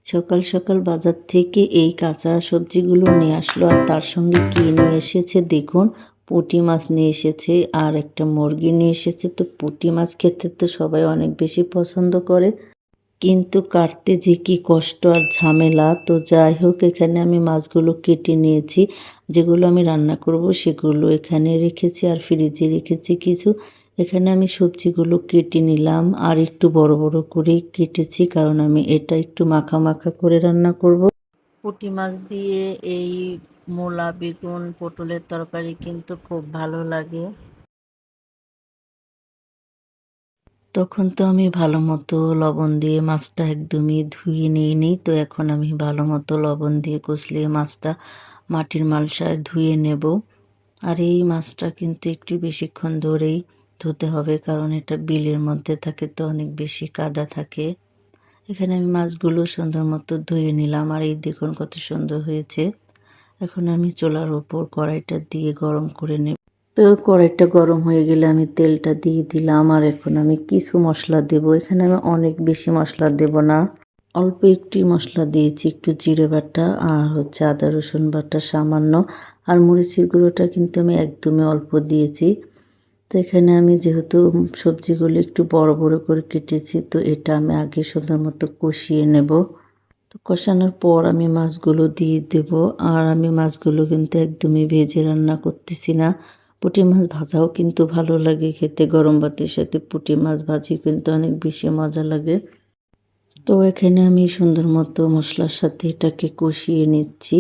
সকাল সকাল বাজার থেকে এই কাঁচা সবজিগুলো নিয়ে আসলো আর তার সঙ্গে কি নিয়ে এসেছে দেখুন। পুঁটি মাছ নিয়ে এসেছে আর একটা মুরগি নিয়ে এসেছে। তো পুঁটি মাছ খেতে তো সবাই অনেক বেশি পছন্দ করে, কিন্তু কাটতে যে কি কষ্ট আর ঝামেলা। তো যাই হোক, এখানে আমি মাছগুলো কেটে নিয়েছি। যেগুলো আমি রান্না করব সেগুলো এখানে রেখেছি আর ফ্রিজে রেখেছি কিছু। এখানে আমি সবজিগুলো কেটে নিলাম আর একটু বড় বড় করে কেটেছি, কারণ আমি এটা একটু মাখা মাখা করে রান্না করব। পুঁটি মাছ দিয়ে এই মূলা, বেগুন, পটলের তরকারি কিন্তু খুব ভালো লাগে। তখন তো আমি ভালো মতো লবণ দিয়ে মাছটা একদমই ধুয়ে নিয়ে নিই। তো এখন আমি ভালো মতো লবণ দিয়ে কষলিয়ে মাছটা মাটির মালসায় ধুয়ে নেব। আর এই মাছটা কিন্তু একটু বেশিক্ষণ ধরেই ধুতে হবে, কারণ এটা বিলের মধ্যে থাকে তো অনেক বেশি কাদা থাকে। এখানে আমি মাছগুলো সুন্দর মতো ধুয়ে নিলাম আর এই দেখুন কত সুন্দর হয়েছে। এখন আমি চুলার ওপর কড়াইটা দিয়ে গরম করে নেব। তো কড়াইটা গরম হয়ে গেলে আমি তেলটা দিয়ে দিলাম আর এখন আমি কিছু মশলা দেব। এখানে আমি অনেক বেশি মশলা দেব না, অল্প একটি মশলা দিয়েছি, একটু জিরে বাটা আর হচ্ছে আদা রসুন বাটা সামান্য, আর মরিচের গুঁড়োটা কিন্তু আমি একদমই অল্প দিয়েছি। তো এখানে আমি যেহেতু সবজিগুলো একটু বড় বড় করে কেটেছি, তো এটা আমি আগে সুন্দর মতো কষিয়ে নেব। তো কষানোর পর আমি মাছগুলো দিয়ে দেব। আর আমি মাছগুলো কিন্তু একদমই ভেজে রান্না করতেছি না। পুঁটি মাছ ভাজাও কিন্তু ভালো লাগে খেতে, গরম ভাতের সাথে পুঁটি মাছ ভাজি কিন্তু অনেক বেশি মজা লাগে। তো এখানে আমি সুন্দর মতো মশলার সাথে এটাকে কষিয়ে নিচ্ছি।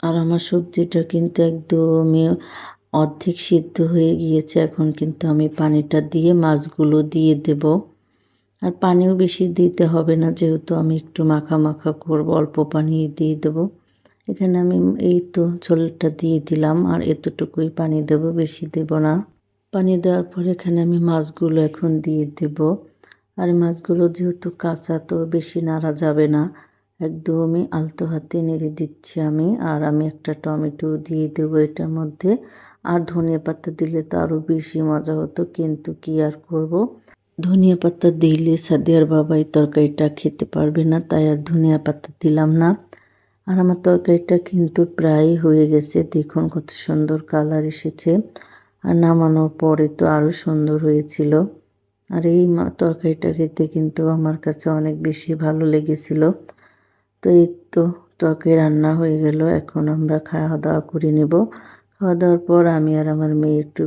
আর আমার সবজিটা কিন্তু একদমই অর্ধেক সিদ্ধ হয়ে গিয়েছে। এখন কিন্তু আমি পানিটা দিয়ে মাছগুলো দিয়ে দেব। আর পানিও বেশি দিতে হবে না, যেহেতু আমি একটু মাখা মাখা করব, অল্প পানি দিয়ে দেব। এখানে আমি এই তো ঝোলটা দিয়ে দিলাম আর এতটুকুই পানি দেব, বেশি দেব না। পানি দেওয়ার পর এখানে আমি মাছগুলো এখন দিয়ে দেব। আর মাছগুলো যেহেতু কাঁচা, তো বেশি নাড়া যাবে না, একদমই আলতো হাতে নেড়ে দিচ্ছি আমি। আর আমি একটা টমেটো দিয়ে দেবো এটার মধ্যে। আর ধনিয়া পাতা দিলে তো আরও বেশি মজা হতো, কিন্তু কি আর করব, ধনিয়া পাতা দিলে সাদিয়ার বাবা এই তরকারিটা খেতে পারবে না, তাই আর ধনিয়া পাতা দিলাম না। আর আমার তরকারিটা কিন্তু প্রায় হয়ে গেছে, দেখুন কত সুন্দর কালার এসেছে। আর নামানোর পরে তো আরও সুন্দর হয়েছিল। আর এই তরকারিটা খেতে কিন্তু আমার কাছে অনেক বেশি ভালো লেগেছিল। তো এই তো তরকারি রান্না হয়ে গেল, এখন আমরা খাওয়া দাওয়া করে নেব। খাওয়া দাওয়ার পর আমি আর আমার মেয়ে একটু